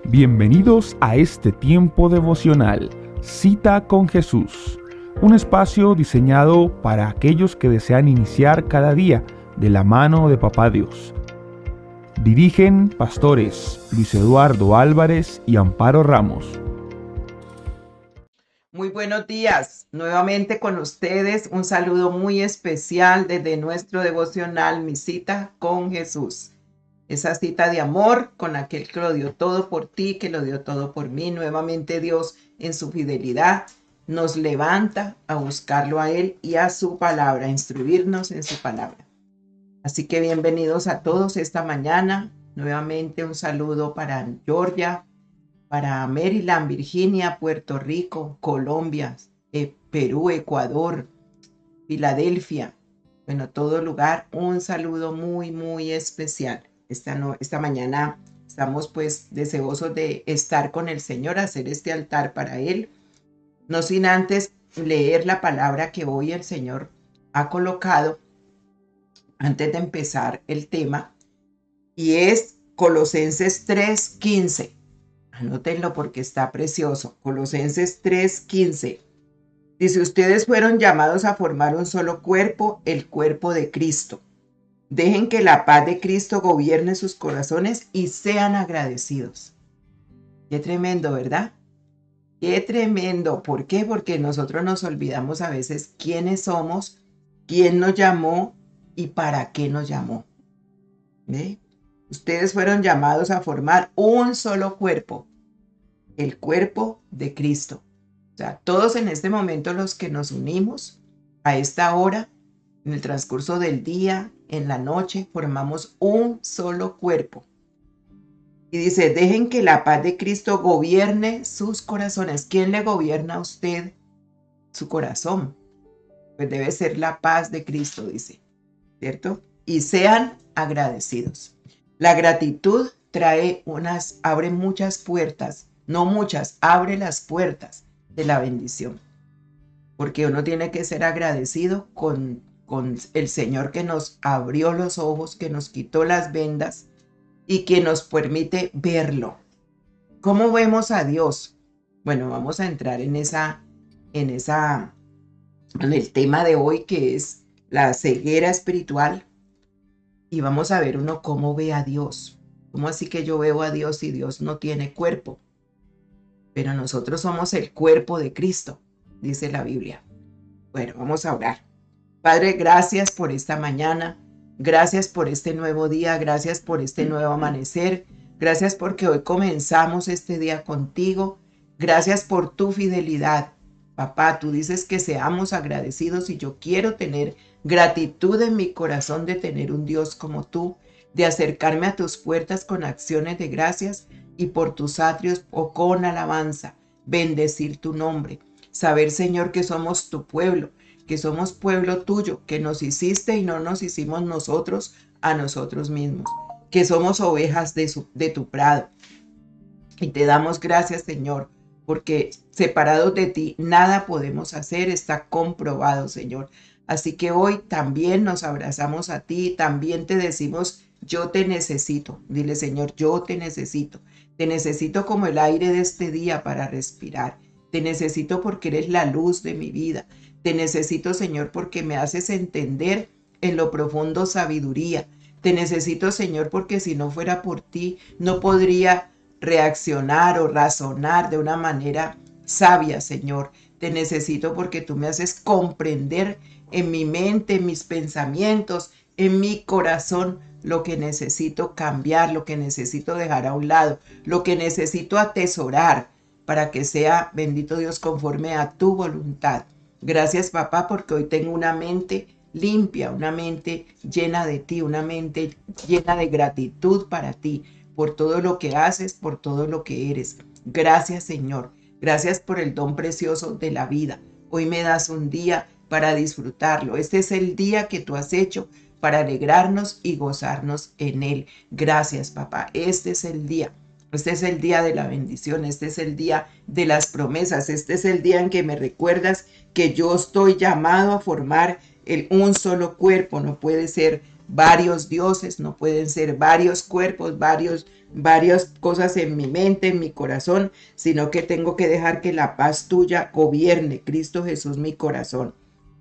Bienvenidos a este tiempo devocional, Cita con Jesús, un espacio diseñado para aquellos que desean iniciar cada día de la mano de Papá Dios. Dirigen pastores Luis Eduardo Álvarez y Amparo Ramos. Muy buenos días, nuevamente con ustedes, un saludo muy especial desde nuestro devocional, Mi Cita con Jesús. Esa cita de amor con aquel que lo dio todo por ti, que lo dio todo por mí. Nuevamente Dios en su fidelidad nos levanta a buscarlo a Él y a su palabra, a instruirnos en su palabra. Así que bienvenidos a todos esta mañana. Nuevamente un saludo para Georgia, para Maryland, Virginia, Puerto Rico, Colombia, Perú, Ecuador, Filadelfia. Bueno, todo lugar, un saludo muy especial. Esta mañana estamos pues deseosos de estar con el Señor, hacer este altar para Él. No sin antes leer la palabra que hoy el Señor ha colocado antes de empezar el tema, y es Colosenses 3:15. Anótenlo porque está precioso. Colosenses 3:15. Dice, ustedes fueron llamados a formar un solo cuerpo, el cuerpo de Cristo. Dejen que la paz de Cristo gobierne sus corazones y sean agradecidos. Qué tremendo, ¿verdad? Qué tremendo. ¿Por qué? Porque nosotros nos olvidamos a veces quiénes somos, quién nos llamó y para qué nos llamó. ¿Ve? Ustedes fueron llamados a formar un solo cuerpo, el cuerpo de Cristo. O sea, todos en este momento los que nos unimos a esta hora, en el transcurso del día, en la noche, formamos un solo cuerpo. Y dice, dejen que la paz de Cristo gobierne sus corazones. ¿Quién le gobierna a usted su corazón? Pues debe ser la paz de Cristo, dice, ¿cierto? Y sean agradecidos. La gratitud abre muchas puertas, no muchas, abre las puertas de la bendición. Porque uno tiene que ser agradecido con el Señor que nos abrió los ojos, que nos quitó las vendas y que nos permite verlo. ¿Cómo vemos a Dios? Bueno, vamos a entrar en el tema de hoy, que es la ceguera espiritual, y vamos a ver uno cómo ve a Dios. ¿Cómo así que yo veo a Dios si Dios no tiene cuerpo? Pero nosotros somos el cuerpo de Cristo, dice la Biblia. Bueno, vamos a orar. Padre, gracias por esta mañana, gracias por este nuevo día, gracias por este nuevo amanecer, gracias porque hoy comenzamos este día contigo, gracias por tu fidelidad. Papá, tú dices que seamos agradecidos y yo quiero tener gratitud en mi corazón de tener un Dios como tú, de acercarme a tus puertas con acciones de gracias y por tus atrios o con alabanza, bendecir tu nombre, saber, Señor, que somos tu pueblo, que somos pueblo tuyo, que nos hiciste y no nos hicimos nosotros a nosotros mismos, que somos ovejas de tu prado. Y te damos gracias, Señor, porque separados de ti nada podemos hacer, está comprobado, Señor. Así que hoy también nos abrazamos a ti, también te decimos, yo te necesito. Dile, Señor, yo te necesito como el aire de este día para respirar. Te necesito porque eres la luz de mi vida. Te necesito, Señor, porque me haces entender en lo profundo sabiduría. Te necesito, Señor, porque si no fuera por ti, no podría reaccionar o razonar de una manera sabia, Señor. Te necesito porque tú me haces comprender en mi mente, en mis pensamientos, en mi corazón, lo que necesito cambiar, lo que necesito dejar a un lado, lo que necesito atesorar para que sea, bendito Dios, conforme a tu voluntad. Gracias, papá, porque hoy tengo una mente limpia, una mente llena de ti, una mente llena de gratitud para ti, por todo lo que haces, por todo lo que eres. Gracias, Señor. Gracias por el don precioso de la vida. Hoy me das un día para disfrutarlo. Este es el día que tú has hecho para alegrarnos y gozarnos en él. Gracias, papá. Este es el día. Este es el día de la bendición, este es el día de las promesas, este es el día en que me recuerdas que yo estoy llamado a formar un solo cuerpo. No puede ser varios dioses, no pueden ser varios cuerpos, varias cosas en mi mente, en mi corazón, sino que tengo que dejar que la paz tuya gobierne, Cristo Jesús, mi corazón.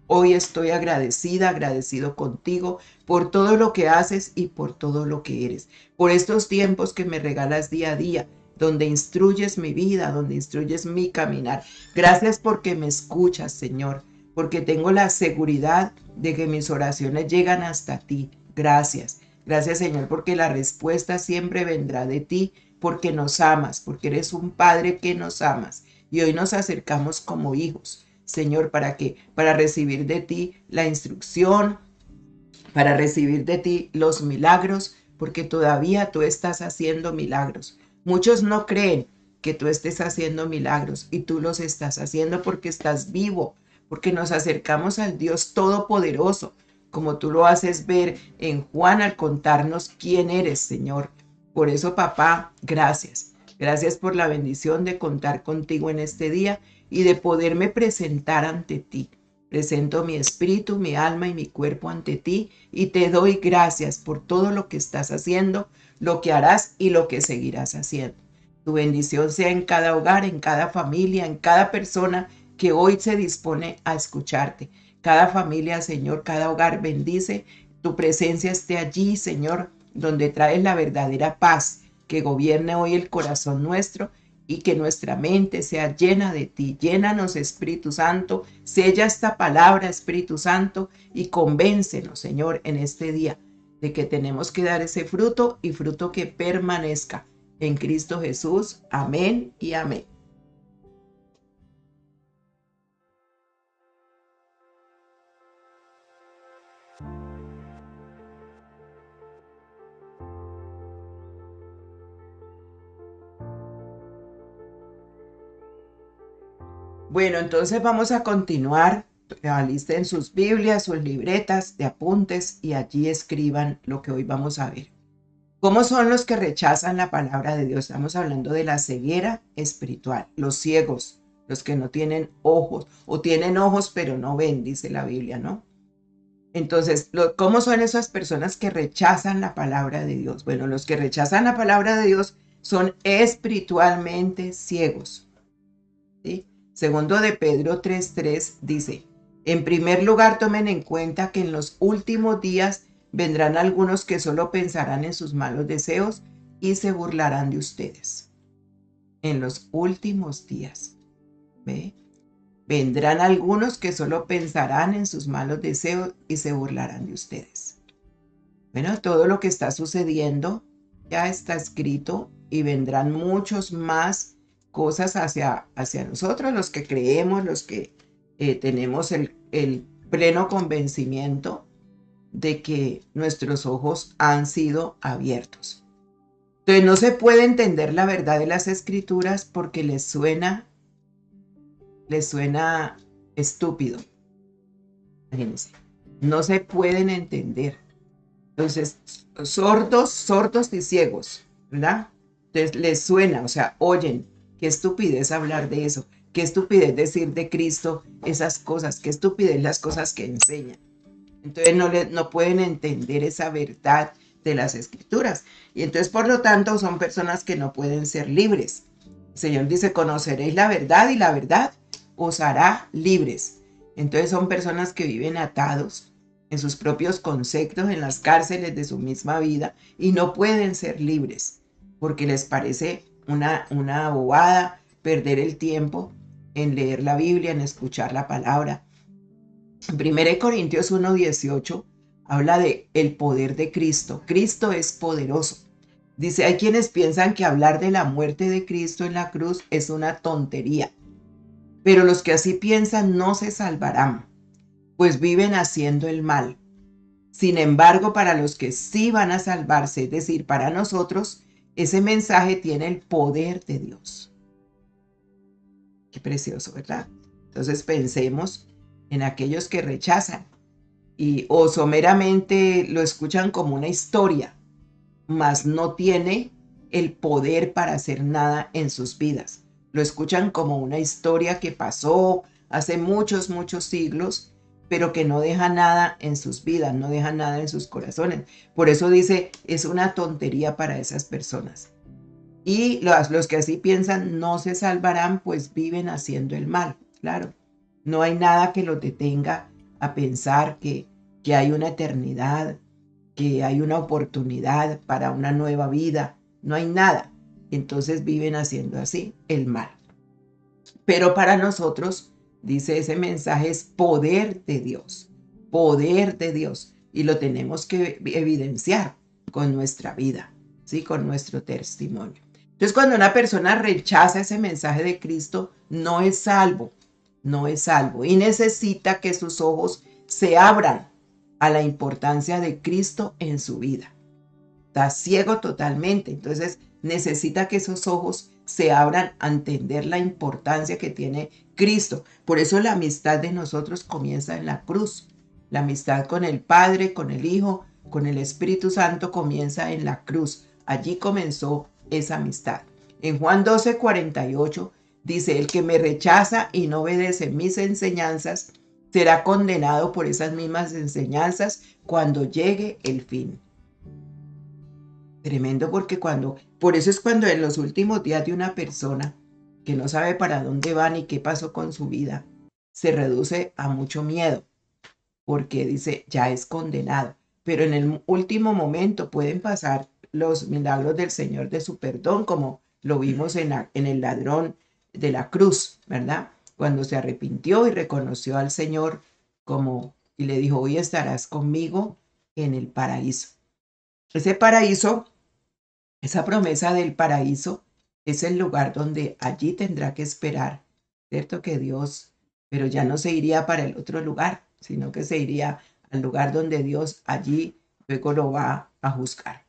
Hoy estoy agradecido contigo por todo lo que haces y por todo lo que eres, por estos tiempos que me regalas día a día, donde instruyes mi vida, donde instruyes mi caminar. Gracias porque me escuchas, Señor, porque tengo la seguridad de que mis oraciones llegan hasta ti. Gracias. Gracias, Señor, porque la respuesta siempre vendrá de ti, porque nos amas, porque eres un Padre que nos amas. Y hoy nos acercamos como hijos, Señor, para recibir de ti la instrucción, para recibir de ti los milagros, porque todavía tú estás haciendo milagros. Muchos no creen que tú estés haciendo milagros y tú los estás haciendo porque estás vivo, porque nos acercamos al Dios Todopoderoso, como tú lo haces ver en Juan al contarnos quién eres, Señor. Por eso, papá, gracias. Gracias por la bendición de contar contigo en este día y de poderme presentar ante ti. Presento mi espíritu, mi alma y mi cuerpo ante ti y te doy gracias por todo lo que estás haciendo, lo que harás y lo que seguirás haciendo. Tu bendición sea en cada hogar, en cada familia, en cada persona que hoy se dispone a escucharte. Cada familia, Señor, cada hogar bendice. Tu presencia esté allí, Señor, donde traes la verdadera paz que gobierne hoy el corazón nuestro y que nuestra mente sea llena de ti. Llénanos, Espíritu Santo, sella esta palabra, Espíritu Santo, y convéncenos, Señor, en este día de que tenemos que dar ese fruto y fruto que permanezca en Cristo Jesús. Amén y amén. Bueno, entonces vamos a continuar. Alisten sus Biblias, sus libretas de apuntes y allí escriban lo que hoy vamos a ver. ¿Cómo son los que rechazan la palabra de Dios? Estamos hablando de la ceguera espiritual, los ciegos, los que no tienen ojos o tienen ojos pero no ven, dice la Biblia, ¿no? Entonces, ¿cómo son esas personas que rechazan la palabra de Dios? Bueno, los que rechazan la palabra de Dios son espiritualmente ciegos, ¿sí? Segundo de Pedro 3:3 dice, en primer lugar tomen en cuenta que en los últimos días vendrán algunos que solo pensarán en sus malos deseos y se burlarán de ustedes. En los últimos días, ¿ve? Vendrán algunos que solo pensarán en sus malos deseos y se burlarán de ustedes. Bueno, todo lo que está sucediendo ya está escrito y vendrán muchos más cosas hacia nosotros, los que creemos, los que tenemos el pleno convencimiento de que nuestros ojos han sido abiertos. Entonces no se puede entender la verdad de las escrituras porque les suena estúpido. Imagínense, no se pueden entender. Entonces, sordos y ciegos, ¿verdad? Entonces les suena, o sea, oyen, qué estupidez hablar de eso, qué estupidez decir de Cristo esas cosas, qué estupidez las cosas que enseñan. Entonces no pueden entender esa verdad de las escrituras. Y entonces, por lo tanto, son personas que no pueden ser libres. El Señor dice, conoceréis la verdad y la verdad os hará libres. Entonces son personas que viven atados en sus propios conceptos, en las cárceles de su misma vida y no pueden ser libres porque les parece una bobada perder el tiempo en leer la Biblia, en escuchar la palabra. En 1 Corintios 1:18 habla de el poder de Cristo. Cristo es poderoso. Dice, hay quienes piensan que hablar de la muerte de Cristo en la cruz es una tontería, pero los que así piensan no se salvarán, pues viven haciendo el mal. Sin embargo, para los que sí van a salvarse, es decir, para nosotros, ese mensaje tiene el poder de Dios. Qué precioso, ¿verdad? Entonces pensemos en aquellos que rechazan o someramente lo escuchan como una historia, mas no tiene el poder para hacer nada en sus vidas. Lo escuchan como una historia que pasó hace muchos siglos pero que no deja nada en sus vidas, no deja nada en sus corazones. Por eso dice, es una tontería para esas personas. Y los que así piensan no se salvarán, pues viven haciendo el mal. Claro, no hay nada que los detenga a pensar que hay una eternidad, que hay una oportunidad para una nueva vida. No hay nada. Entonces viven haciendo así el mal. Pero para nosotros, dice ese mensaje, es poder de Dios. Poder de Dios. Y lo tenemos que evidenciar con nuestra vida, ¿sí? Con nuestro testimonio. Entonces, cuando una persona rechaza ese mensaje de Cristo, no es salvo, no es salvo. Y necesita que sus ojos se abran a la importancia de Cristo en su vida. Está ciego totalmente, entonces necesita que esos ojos se abran a entender la importancia que tiene Cristo. Por eso la amistad de nosotros comienza en la cruz. La amistad con el Padre, con el Hijo, con el Espíritu Santo comienza en la cruz. Allí comenzó esa amistad. En Juan 12:48 dice, el que me rechaza y no obedece mis enseñanzas será condenado por esas mismas enseñanzas cuando llegue el fin. Tremendo, porque por eso es cuando en los últimos días de una persona que no sabe para dónde va ni qué pasó con su vida, se reduce a mucho miedo, porque dice, ya es condenado. Pero en el último momento pueden pasar los milagros del Señor de su perdón, como lo vimos en el ladrón de la cruz, ¿verdad? Cuando se arrepintió y reconoció al Señor y le dijo, hoy estarás conmigo en el paraíso. Ese paraíso, esa promesa del paraíso es el lugar donde allí tendrá que esperar, ¿cierto? Que Dios, pero ya no se iría para el otro lugar, sino que se iría al lugar donde Dios allí luego lo va a juzgar.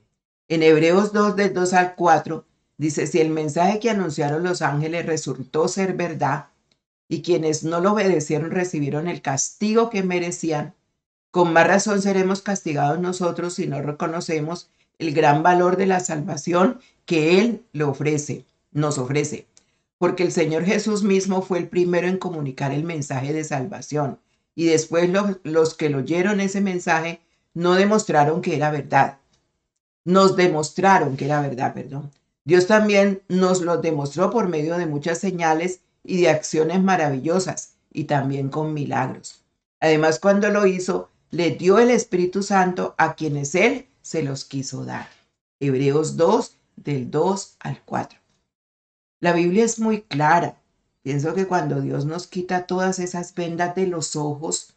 En Hebreos 2, del 2 al 4, dice, si el mensaje que anunciaron los ángeles resultó ser verdad y quienes no lo obedecieron recibieron el castigo que merecían, con más razón seremos castigados nosotros si no reconocemos el gran valor de la salvación que Él nos ofrece. Porque el Señor Jesús mismo fue el primero en comunicar el mensaje de salvación. Y después los que lo oyeron ese mensaje no demostraron que era verdad. Nos demostraron que era verdad, perdón. Dios también nos lo demostró por medio de muchas señales y de acciones maravillosas y también con milagros. Además, cuando lo hizo, le dio el Espíritu Santo a quienes Él se los quiso dar. Hebreos 2, del 2 al 4. La Biblia es muy clara. Pienso que cuando Dios nos quita todas esas vendas de los ojos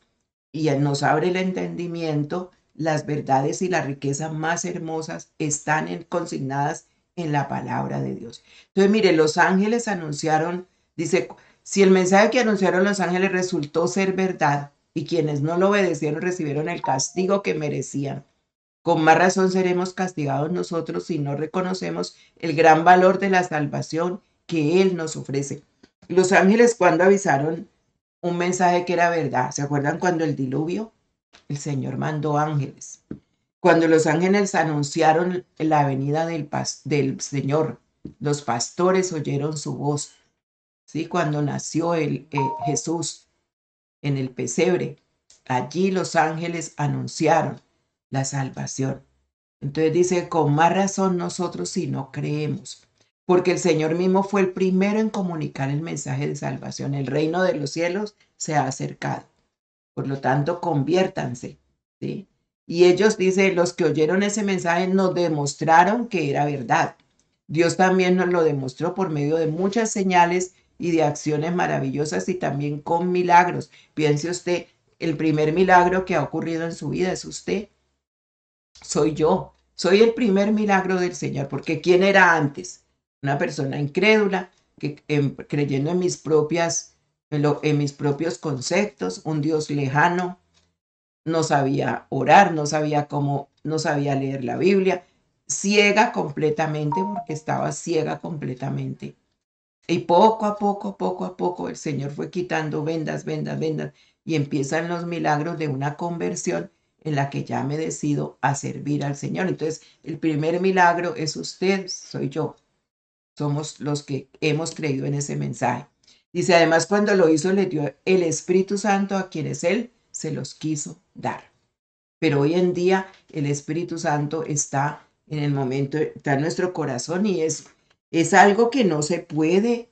y nos abre el entendimiento, las verdades y las riquezas más hermosas están consignadas en la palabra de Dios. Entonces, mire, los ángeles anunciaron, dice, si el mensaje que anunciaron los ángeles resultó ser verdad y quienes no lo obedecieron recibieron el castigo que merecían, con más razón seremos castigados nosotros si no reconocemos el gran valor de la salvación que Él nos ofrece. Los ángeles, cuando avisaron un mensaje que era verdad, ¿se acuerdan cuando el diluvio? El Señor mandó ángeles. Cuando los ángeles anunciaron la venida del Señor, los pastores oyeron su voz. ¿Sí? Cuando nació Jesús en el pesebre, allí los ángeles anunciaron la salvación. Entonces dice, con más razón nosotros si no creemos, porque el Señor mismo fue el primero en comunicar el mensaje de salvación. El reino de los cielos se ha acercado. Por lo tanto, conviértanse, ¿sí? Y ellos, dice, los que oyeron ese mensaje nos demostraron que era verdad. Dios también nos lo demostró por medio de muchas señales y de acciones maravillosas y también con milagros. Piense usted, el primer milagro que ha ocurrido en su vida es usted. Soy yo. Soy el primer milagro del Señor, porque ¿quién era antes? Una persona incrédula, que creyendo en en mis propios conceptos, un Dios lejano, no sabía orar, no sabía leer la Biblia, ciega completamente, porque estaba ciega completamente. Y poco a poco, el Señor fue quitando vendas, vendas, vendas, y empiezan los milagros de una conversión en la que ya me decido a servir al Señor. Entonces, el primer milagro es usted, soy yo. Somos los que hemos creído en ese mensaje. Dice, además, cuando lo hizo, le dio el Espíritu Santo a quienes Él se los quiso dar. Pero hoy en día el Espíritu Santo está en el momento, está en nuestro corazón y es algo que no se puede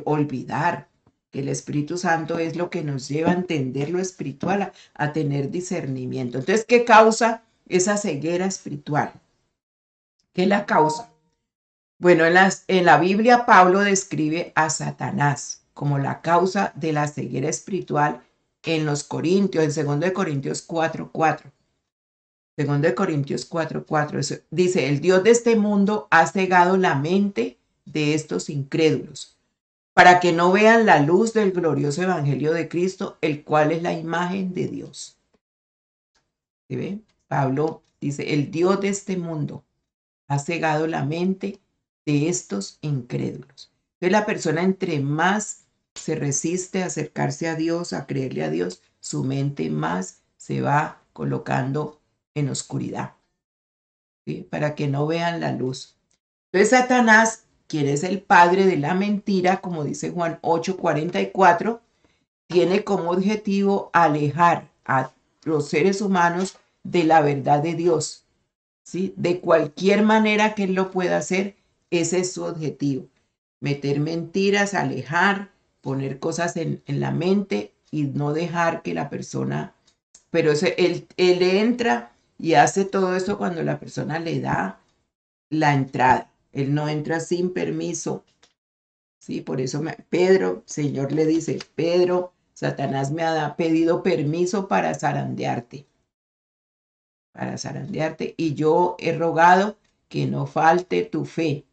olvidar. Que el Espíritu Santo es lo que nos lleva a entender lo espiritual, a tener discernimiento. Entonces, ¿qué causa esa ceguera espiritual? ¿Qué la causa? Bueno, en la Biblia Pablo describe a Satanás como la causa de la ceguera espiritual en los Corintios, en 2 Corintios 4:4. 2 Corintios 4:4 dice, el Dios de este mundo ha cegado la mente de estos incrédulos para que no vean la luz del glorioso evangelio de Cristo, el cual es la imagen de Dios. ¿Sí ve? Pablo dice, el Dios de este mundo ha cegado la mente de estos incrédulos. Entonces la persona entre más se resiste a acercarse a Dios, a creerle a Dios, su mente más se va colocando en oscuridad, ¿sí? Para que no vean la luz. Entonces Satanás, quien es el padre de la mentira, como dice Juan 8:44, tiene como objetivo alejar a los seres humanos de la verdad de Dios, ¿sí? De cualquier manera que él lo pueda hacer, ese es su objetivo. Meter mentiras, alejar, poner cosas en la mente y no dejar que la persona, pero él entra y hace todo eso cuando la persona le da la entrada. Él no entra sin permiso, ¿sí? Por eso Pedro, Señor le dice, Pedro, Satanás me ha pedido permiso para zarandearte, y yo he rogado que no falte tu fe.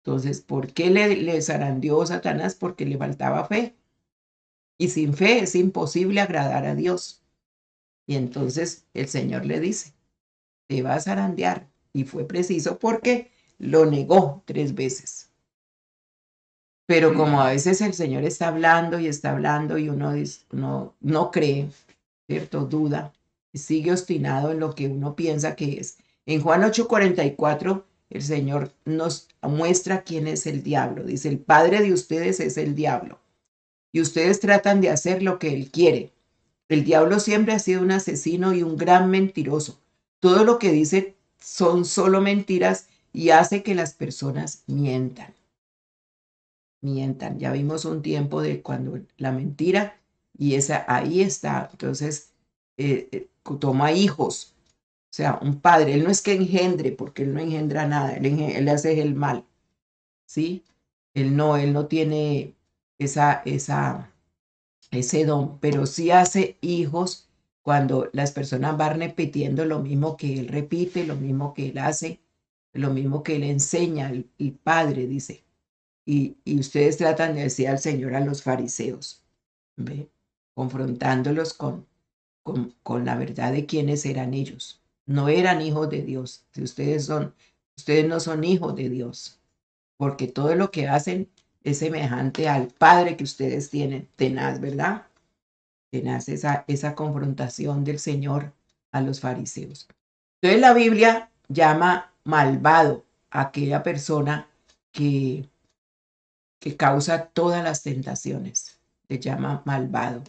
Entonces, ¿por qué le zarandeó Satanás? Porque le faltaba fe. Y sin fe es imposible agradar a Dios. Y entonces el Señor le dice, te va a zarandear. Y fue preciso porque lo negó 3 veces. Pero como a veces el Señor está hablando y uno no cree, ¿cierto? Duda, sigue obstinado en lo que uno piensa que es. En Juan 8:44, el Señor nos muestra quién es el diablo. Dice, el padre de ustedes es el diablo. Y ustedes tratan de hacer lo que él quiere. El diablo siempre ha sido un asesino y un gran mentiroso. Todo lo que dice son solo mentiras y hace que las personas mientan. Ya vimos un tiempo de cuando la mentira y ahí está. Entonces, toma hijos. O sea, un padre, él no es que engendre, porque él no engendra nada, él hace el mal, ¿sí? Él no tiene ese don, pero sí hace hijos cuando las personas van repitiendo lo mismo que él repite, lo mismo que él hace, lo mismo que él enseña, el padre dice. Y ustedes tratan de decir al Señor a los fariseos, ¿ve? Confrontándolos con la verdad de quiénes eran ellos. No eran hijos de Dios. Si ustedes no son hijos de Dios, porque todo lo que hacen es semejante al Padre que ustedes tienen. Tenaz, ¿verdad? Tenaz esa confrontación del Señor a los fariseos. Entonces la Biblia llama malvado a aquella persona que causa todas las tentaciones. Le llama malvado.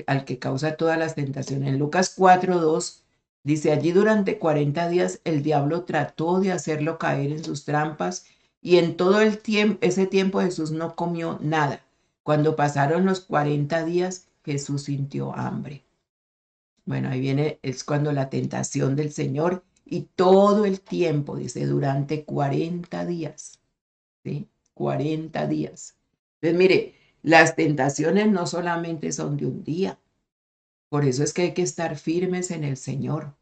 Al que causa todas las tentaciones. En Lucas 4:2 dice, allí durante 40 días el diablo trató de hacerlo caer en sus trampas y en todo ese tiempo Jesús no comió nada. Cuando pasaron los 40 días, Jesús sintió hambre. Bueno, ahí viene, es cuando la tentación del Señor y todo el tiempo, dice, durante 40 días. ¿Sí? 40 días. Entonces, mire, las tentaciones no solamente son de un día, por eso es que hay que estar firmes en el Señor.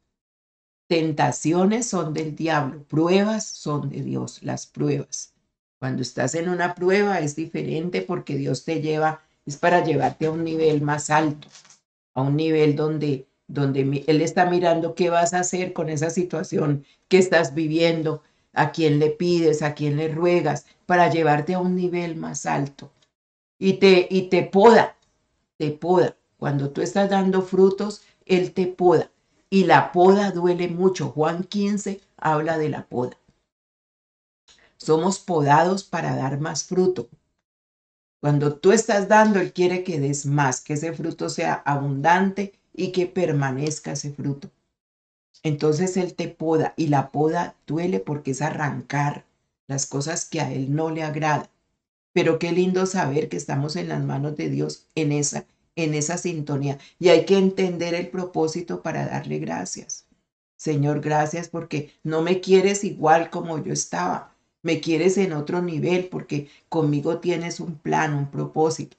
Tentaciones son del diablo, pruebas son de Dios, las pruebas. Cuando estás en una prueba es diferente porque Dios es para llevarte a un nivel más alto, a un nivel donde Él está mirando qué vas a hacer con esa situación que estás viviendo, a quién le pides, a quién le ruegas, para llevarte a un nivel más alto. Y te poda. Cuando tú estás dando frutos, Él te poda. Y la poda duele mucho. Juan 15 habla de la poda. Somos podados para dar más fruto. Cuando tú estás dando, Él quiere que des más, que ese fruto sea abundante y que permanezca ese fruto. Entonces Él te poda y la poda duele porque es arrancar las cosas que a Él no le agradan. Pero qué lindo saber que estamos en las manos de Dios en esa sintonía. Y hay que entender el propósito para darle gracias. Señor, gracias porque no me quieres igual como yo estaba. Me quieres en otro nivel porque conmigo tienes un plan, un propósito.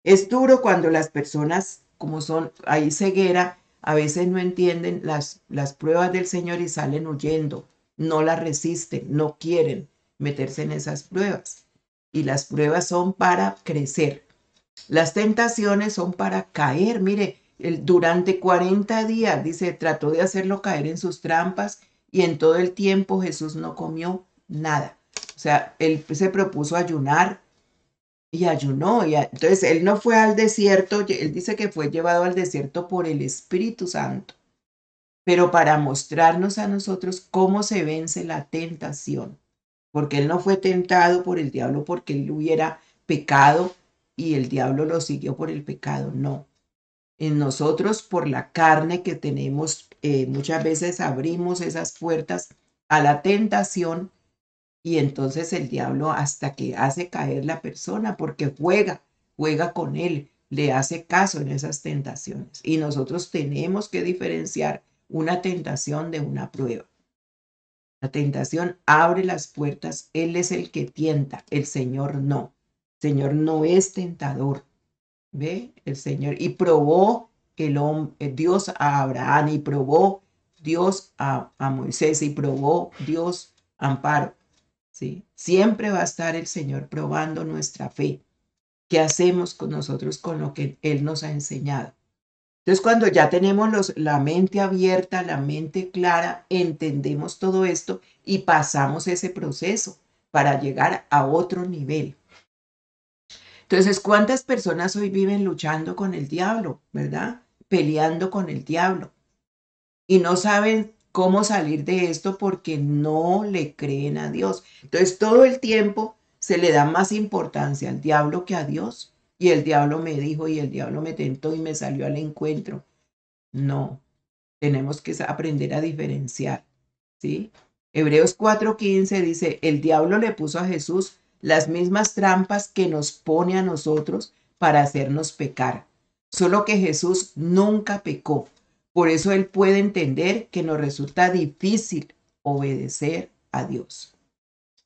Es duro cuando las personas, como son, hay ceguera, a veces no entienden las pruebas del Señor y salen huyendo. No las resisten, no quieren meterse en esas pruebas. Y las pruebas son para crecer. Las tentaciones son para caer. Mire, durante 40 días, dice, trató de hacerlo caer en sus trampas y en todo el tiempo Jesús no comió nada. O sea, él se propuso ayunar y ayunó. Entonces, él no fue al desierto, él dice que fue llevado al desierto por el Espíritu Santo, pero para mostrarnos a nosotros cómo se vence la tentación. Porque él no fue tentado por el diablo porque él hubiera pecado y el diablo lo siguió por el pecado. No. En nosotros, por la carne que tenemos, muchas veces abrimos esas puertas a la tentación y entonces el diablo hasta que hace caer la persona porque juega con él, le hace caso en esas tentaciones. Y nosotros tenemos que diferenciar una tentación de una prueba. La tentación abre las puertas, Él es el que tienta, el Señor no. El Señor no es tentador, ¿ve? El Señor, y probó Dios a Abraham, y probó Dios a Moisés, y probó Dios a Amparo, ¿sí? Siempre va a estar el Señor probando nuestra fe. ¿Qué hacemos con nosotros con lo que Él nos ha enseñado? Entonces, cuando ya tenemos la mente abierta, la mente clara, entendemos todo esto y pasamos ese proceso para llegar a otro nivel. Entonces, ¿cuántas personas hoy viven luchando con el diablo, verdad? Peleando con el diablo y no saben cómo salir de esto porque no le creen a Dios. Entonces, todo el tiempo se le da más importancia al diablo que a Dios. Y el diablo me dijo y el diablo me tentó y me salió al encuentro. No, tenemos que aprender a diferenciar, ¿sí? Hebreos 4:15 dice, el diablo le puso a Jesús las mismas trampas que nos pone a nosotros para hacernos pecar. Solo que Jesús nunca pecó. Por eso él puede entender que nos resulta difícil obedecer a Dios.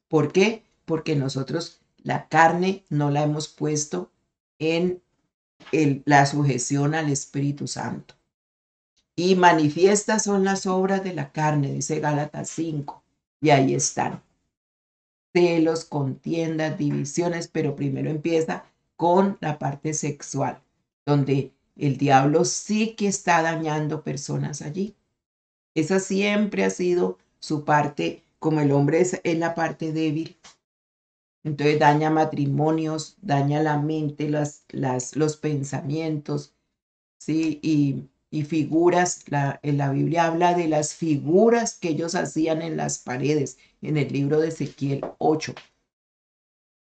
¿Por qué? Porque nosotros la carne no la hemos puesto en la sujeción al Espíritu Santo. Y manifiestas son las obras de la carne, dice Gálatas 5. Y ahí están. Celos, contiendas, divisiones, pero primero empieza con la parte sexual, donde el diablo sí que está dañando personas allí. Esa siempre ha sido su parte, como el hombre es en la parte débil. Entonces daña matrimonios, daña la mente, los pensamientos, ¿sí? Y figuras, en la Biblia habla de las figuras que ellos hacían en las paredes, en el libro de Ezequiel 8.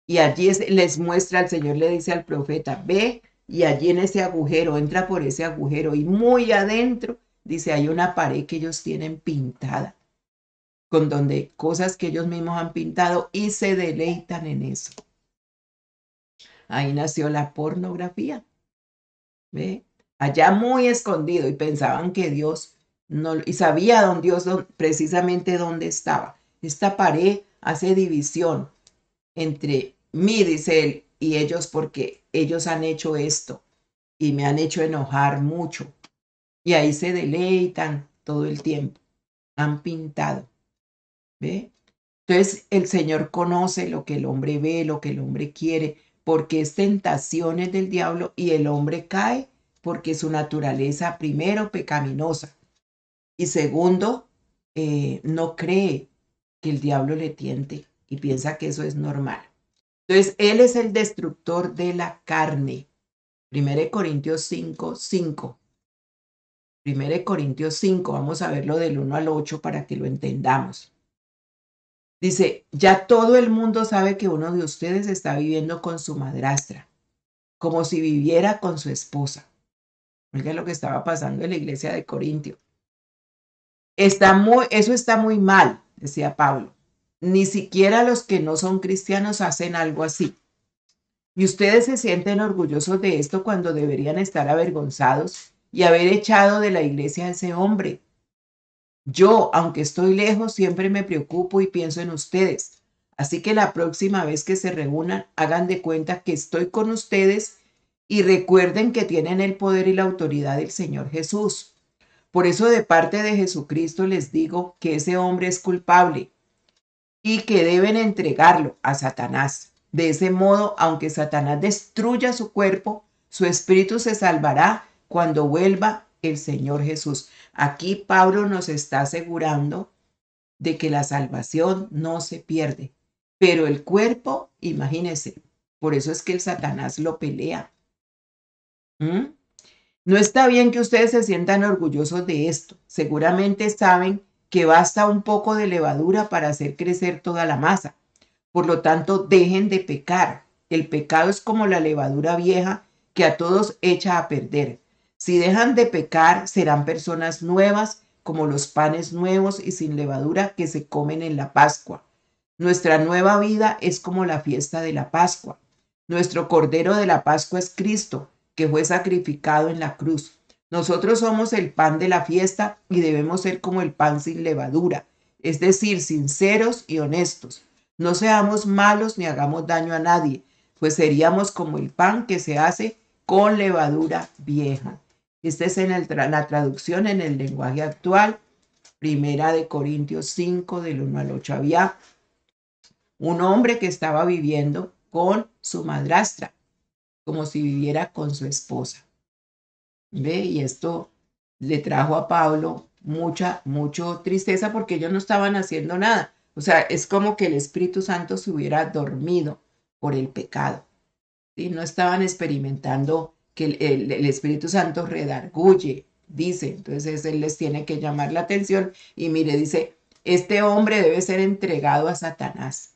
Y allí les muestra, el Señor le dice al profeta, ve y allí en ese agujero, entra por ese agujero y muy adentro, dice, hay una pared que ellos tienen pintada, con donde cosas que ellos mismos han pintado y se deleitan en eso. Ahí nació la pornografía, ¿ve? Allá muy escondido y pensaban que Dios no, y sabía precisamente dónde estaba. Esta pared hace división entre mí, dice él, y ellos porque ellos han hecho esto y me han hecho enojar mucho. Y ahí se deleitan todo el tiempo. Han pintado, ¿ve? Entonces el Señor conoce lo que el hombre ve, lo que el hombre quiere, porque es tentaciones del diablo y el hombre cae porque su naturaleza, primero, pecaminosa y segundo, no cree que el diablo le tiente y piensa que eso es normal. Entonces, él es el destructor de la carne. 1 Corintios 5:5. 1 Corintios 5, vamos a verlo del 1 al 8 para que lo entendamos. Dice, ya todo el mundo sabe que uno de ustedes está viviendo con su madrastra, como si viviera con su esposa. Oiga lo que estaba pasando en la iglesia de Corintio. Eso está muy mal, decía Pablo. Ni siquiera los que no son cristianos hacen algo así. Y ustedes se sienten orgullosos de esto cuando deberían estar avergonzados y haber echado de la iglesia a ese hombre. Yo, aunque estoy lejos, siempre me preocupo y pienso en ustedes. Así que la próxima vez que se reúnan, hagan de cuenta que estoy con ustedes y recuerden que tienen el poder y la autoridad del Señor Jesús. Por eso de parte de Jesucristo les digo que ese hombre es culpable y que deben entregarlo a Satanás. De ese modo, aunque Satanás destruya su cuerpo, su espíritu se salvará cuando vuelva el Señor Jesús. Aquí Pablo nos está asegurando de que la salvación no se pierde, pero el cuerpo, imagínense, por eso es que el Satanás lo pelea. ¿Mm? No está bien que ustedes se sientan orgullosos de esto. Seguramente saben que basta un poco de levadura para hacer crecer toda la masa. Por lo tanto, dejen de pecar. El pecado es como la levadura vieja que a todos echa a perder. Si dejan de pecar, serán personas nuevas como los panes nuevos y sin levadura que se comen en la Pascua. Nuestra nueva vida es como la fiesta de la Pascua. Nuestro Cordero de la Pascua es Cristo, que fue sacrificado en la cruz. Nosotros somos el pan de la fiesta y debemos ser como el pan sin levadura, es decir, sinceros y honestos. No seamos malos ni hagamos daño a nadie, pues seríamos como el pan que se hace con levadura vieja. Esta es la traducción en el lenguaje actual. Primera de Corintios 5, del 1 al 8. Había un hombre que estaba viviendo con su madrastra, como si viviera con su esposa. ¿Ve? Y esto le trajo a Pablo mucha tristeza porque ellos no estaban haciendo nada. O sea, es como que el Espíritu Santo se hubiera dormido por el pecado. ¿Sí? No estaban experimentando que el Espíritu Santo redarguye, dice. Entonces él les tiene que llamar la atención y mire, dice, este hombre debe ser entregado a Satanás.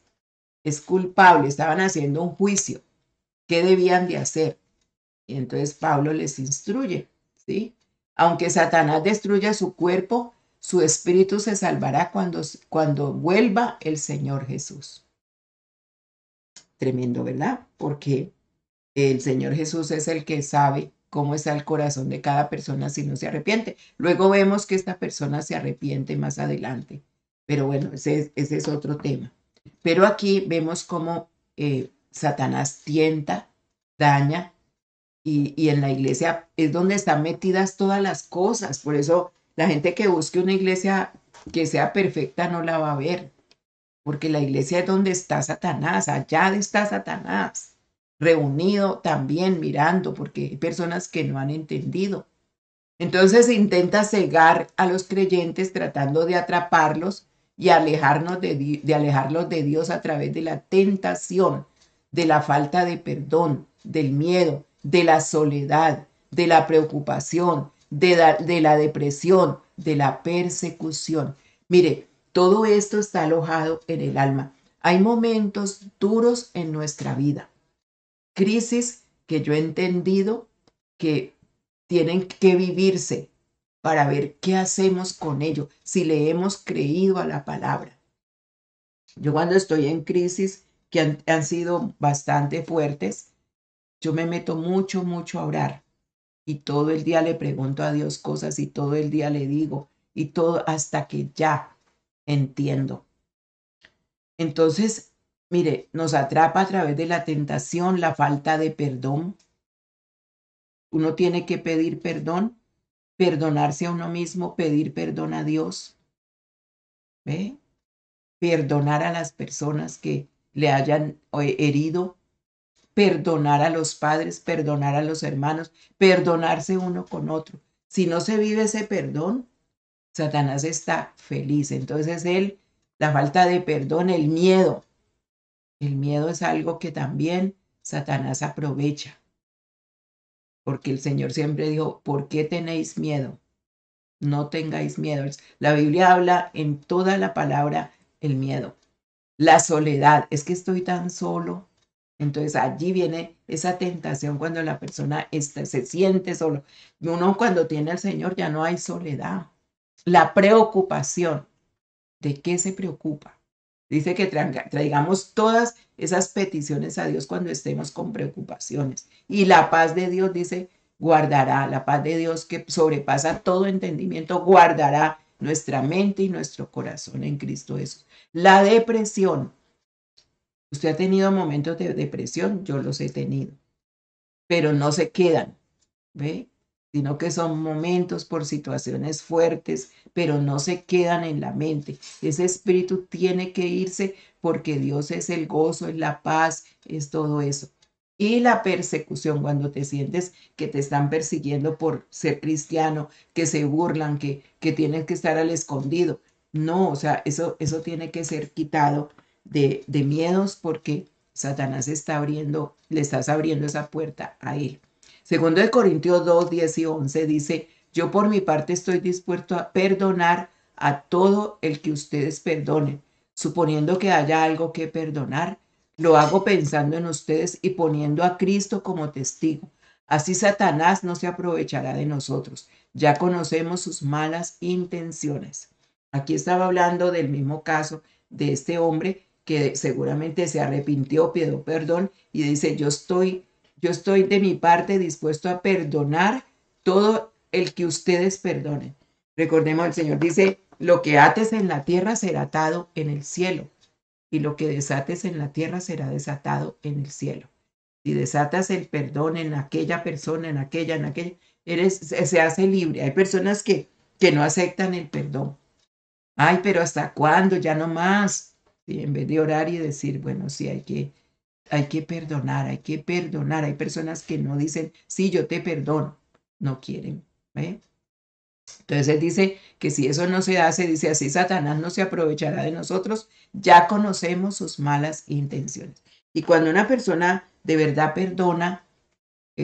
Es culpable, estaban haciendo un juicio. ¿Qué debían de hacer? Y entonces Pablo les instruye, ¿sí? Aunque Satanás destruya su cuerpo, su espíritu se salvará cuando vuelva el Señor Jesús. Tremendo, ¿verdad? Porque el Señor Jesús es el que sabe cómo está el corazón de cada persona si no se arrepiente. Luego vemos que esta persona se arrepiente más adelante. Pero bueno, ese es otro tema. Pero aquí vemos cómo Satanás tienta, daña, y en la iglesia es donde están metidas todas las cosas. Por eso la gente que busque una iglesia que sea perfecta no la va a ver, porque la iglesia es donde está Satanás, allá está Satanás, reunido también mirando, porque hay personas que no han entendido. Entonces intenta cegar a los creyentes tratando de atraparlos y alejarlos de Dios a través de la tentación, de la falta de perdón, del miedo, de la soledad, de la preocupación, de la depresión, de la persecución. Mire, todo esto está alojado en el alma. Hay momentos duros en nuestra vida, crisis que yo he entendido que tienen que vivirse para ver qué hacemos con ello, si le hemos creído a la palabra. Yo cuando estoy en crisis, que han sido bastante fuertes, yo me meto mucho a orar y todo el día le pregunto a Dios cosas y todo el día le digo y todo hasta que ya entiendo. Entonces, mire, nos atrapa a través de la tentación, la falta de perdón. Uno tiene que pedir perdón, perdonarse a uno mismo, pedir perdón a Dios, ¿ve? Perdonar a las personas que le hayan herido, perdonar a los padres, perdonar a los hermanos, perdonarse uno con otro. Si no se vive ese perdón, Satanás está feliz. Entonces la falta de perdón, el miedo es algo que también Satanás aprovecha. Porque el Señor siempre dijo, ¿por qué tenéis miedo? No tengáis miedo. La Biblia habla en toda la palabra el miedo. La soledad, es que estoy tan solo. Entonces allí viene esa tentación cuando la persona se siente solo. Uno cuando tiene al Señor ya no hay soledad. La preocupación, ¿de qué se preocupa? Dice que traigamos todas esas peticiones a Dios cuando estemos con preocupaciones. Y la paz de Dios, dice, guardará, la paz de Dios que sobrepasa todo entendimiento, guardará nuestra mente y nuestro corazón en Cristo Jesús. La depresión. ¿Usted ha tenido momentos de depresión? Yo los he tenido, pero no se quedan, ¿ve? Sino que son momentos por situaciones fuertes, pero no se quedan en la mente. Ese espíritu tiene que irse porque Dios es el gozo, es la paz, es todo eso. Y la persecución, cuando te sientes que te están persiguiendo por ser cristiano, que se burlan, que tienes que estar al escondido. No, o sea, eso tiene que ser quitado de miedos porque Satanás está abriendo, le estás abriendo esa puerta a él. Segundo de Corintios 2, 10 y 11 dice, yo por mi parte estoy dispuesto a perdonar a todo el que ustedes perdonen, suponiendo que haya algo que perdonar. Lo hago pensando en ustedes y poniendo a Cristo como testigo. Así Satanás no se aprovechará de nosotros. Ya conocemos sus malas intenciones. Aquí estaba hablando del mismo caso de este hombre que seguramente se arrepintió, pidió perdón y dice, yo estoy de mi parte dispuesto a perdonar todo el que ustedes perdonen. Recordemos, el Señor dice, lo que ates en la tierra será atado en el cielo y lo que desates en la tierra será desatado en el cielo. Si desatas el perdón en aquella persona, en aquella, se hace libre. Hay personas que no aceptan el perdón. Ay, pero ¿hasta cuándo? Ya no más. Y en vez de orar y decir, bueno, sí, hay que perdonar, hay que perdonar. Hay personas que no dicen, sí, yo te perdono. No quieren. ¿Ve? Entonces él dice que si eso no se hace, dice así, Satanás no se aprovechará de nosotros, ya conocemos sus malas intenciones. Y cuando una persona de verdad perdona,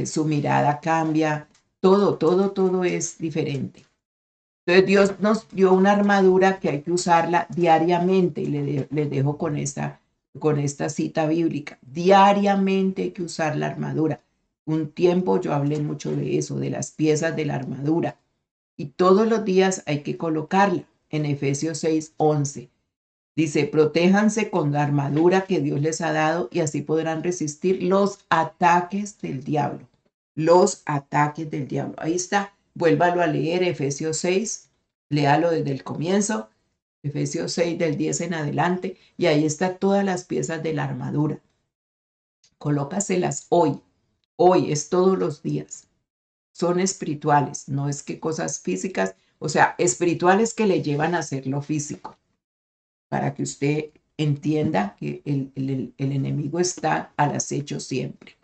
su mirada cambia, todo es diferente. Entonces Dios nos dio una armadura que hay que usarla diariamente y les dejo con esta cita bíblica. Diariamente hay que usar la armadura. Un tiempo yo hablé mucho de eso, de las piezas de la armadura. Y todos los días hay que colocarla. En Efesios 6:11 dice, protéjanse con la armadura que Dios les ha dado y así podrán resistir los ataques del diablo. Los ataques del diablo. Ahí está. Vuélvalo a leer, Efesios 6. Léalo desde el comienzo. Efesios 6 del 10 en adelante. Y ahí está todas las piezas de la armadura. Colócaselas hoy. Hoy es todos los días. Son espirituales, no es que cosas físicas, o sea, espirituales que le llevan a hacer lo físico, para que usted entienda que el enemigo está al acecho siempre.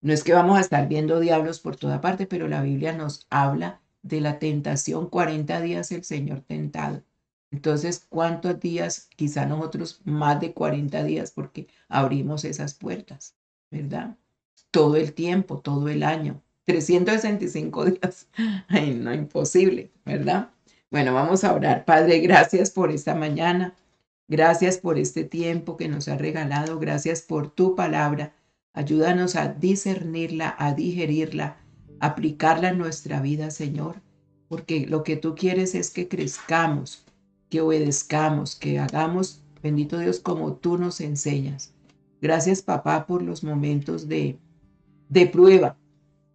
No es que vamos a estar viendo diablos por toda parte, pero la Biblia nos habla de la tentación, 40 días el Señor tentado. Entonces, ¿cuántos días? Quizá nosotros más de 40 días porque abrimos esas puertas, ¿verdad? Todo el tiempo, todo el año. 365 días. Ay, no, imposible, ¿verdad? Bueno, vamos a orar. Padre, gracias por esta mañana. Gracias por este tiempo que nos ha regalado. Gracias por tu palabra. Ayúdanos a discernirla, a digerirla, a aplicarla en nuestra vida, Señor, porque lo que tú quieres es que crezcamos, que obedezcamos, que hagamos, bendito Dios, como tú nos enseñas. Gracias, papá, por los momentos de prueba,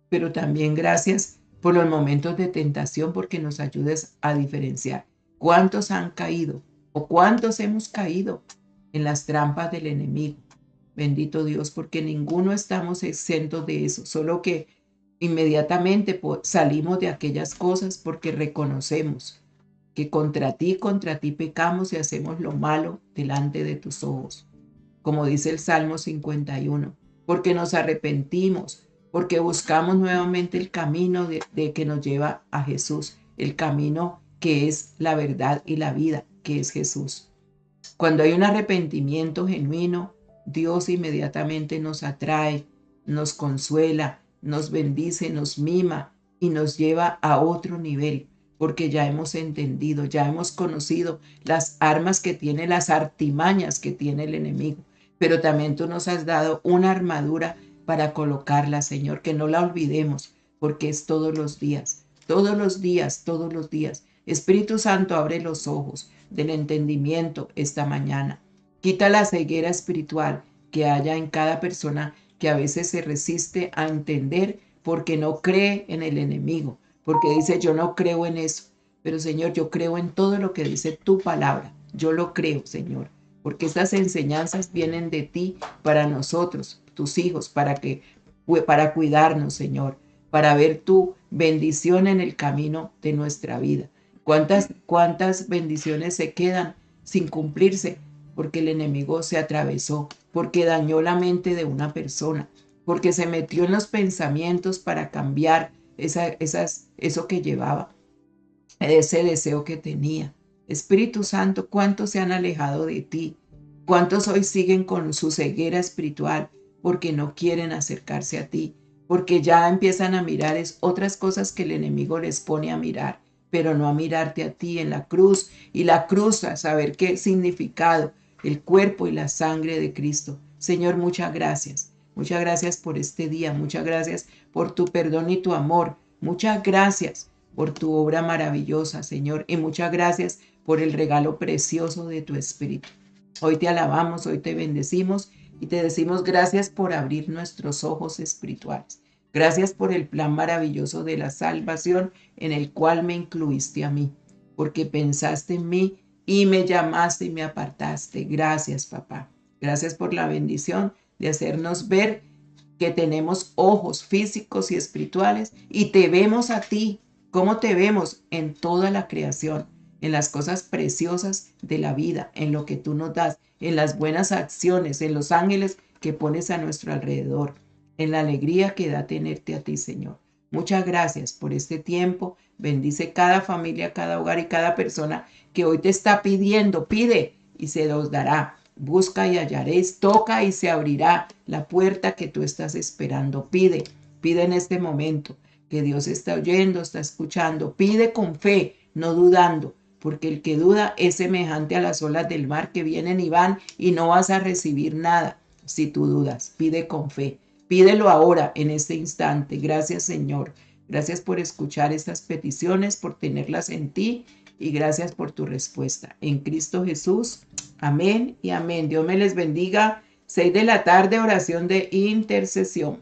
pero también gracias por los momentos de tentación porque nos ayudes a diferenciar cuántos han caído o cuántos hemos caído en las trampas del enemigo. Bendito Dios, porque ninguno estamos exentos de eso, solo que inmediatamente salimos de aquellas cosas porque reconocemos que contra ti pecamos y hacemos lo malo delante de tus ojos. Como dice el Salmo 51, porque nos arrepentimos, porque buscamos nuevamente el camino de que nos lleva a Jesús, el camino que es la verdad y la vida, que es Jesús. Cuando hay un arrepentimiento genuino, Dios inmediatamente nos atrae, nos consuela, nos bendice, nos mima y nos lleva a otro nivel, porque ya hemos entendido, ya hemos conocido las armas que tiene, las artimañas que tiene el enemigo. Pero también tú nos has dado una armadura para colocarla, Señor, que no la olvidemos, porque es todos los días, todos los días, todos los días. Espíritu Santo, abre los ojos del entendimiento esta mañana. Quita la ceguera espiritual que haya en cada persona que a veces se resiste a entender porque no cree en el enemigo, porque dice yo no creo en eso. Pero Señor, yo creo en todo lo que dice tu palabra. Yo lo creo, Señor, porque estas enseñanzas vienen de ti para nosotros, tus hijos, para cuidarnos, Señor, para ver tu bendición en el camino de nuestra vida. ¿Cuántas bendiciones se quedan sin cumplirse? Porque el enemigo se atravesó, porque dañó la mente de una persona, porque se metió en los pensamientos para cambiar eso que llevaba, ese deseo que tenía. Espíritu Santo, ¿cuántos se han alejado de ti? ¿Cuántos hoy siguen con su ceguera espiritual porque no quieren acercarse a ti? Porque ya empiezan a mirar otras cosas que el enemigo les pone a mirar, pero no a mirarte a ti en la cruz. Y la cruz, a saber qué significado, el cuerpo y la sangre de Cristo. Señor, muchas gracias. Muchas gracias por este día. Muchas gracias por tu perdón y tu amor. Muchas gracias por tu obra maravillosa, Señor. Y muchas gracias por el regalo precioso de tu Espíritu. Hoy te alabamos, hoy te bendecimos y te decimos gracias por abrir nuestros ojos espirituales. Gracias por el plan maravilloso de la salvación en el cual me incluiste a mí, porque pensaste en mí y me llamaste y me apartaste. Gracias, papá. Gracias por la bendición de hacernos ver que tenemos ojos físicos y espirituales y te vemos a ti. ¿Cómo te vemos? En toda la creación, en las cosas preciosas de la vida, en lo que tú nos das, en las buenas acciones, en los ángeles que pones a nuestro alrededor, en la alegría que da tenerte a ti, Señor. Muchas gracias por este tiempo. Bendice cada familia, cada hogar y cada persona que hoy te está pidiendo. Pide y se los dará. Busca y hallaréis. Toca y se abrirá la puerta que tú estás esperando. Pide, pide en este momento que Dios está oyendo, está escuchando. Pide con fe, no dudando, porque el que duda es semejante a las olas del mar que vienen y van y no vas a recibir nada si tú dudas. Pide con fe. Pídelo ahora, en este instante. Gracias, Señor. Gracias por escuchar estas peticiones, por tenerlas en ti y gracias por tu respuesta. En Cristo Jesús. Amén y amén. Dios me les bendiga. 6 de la tarde, oración de intercesión.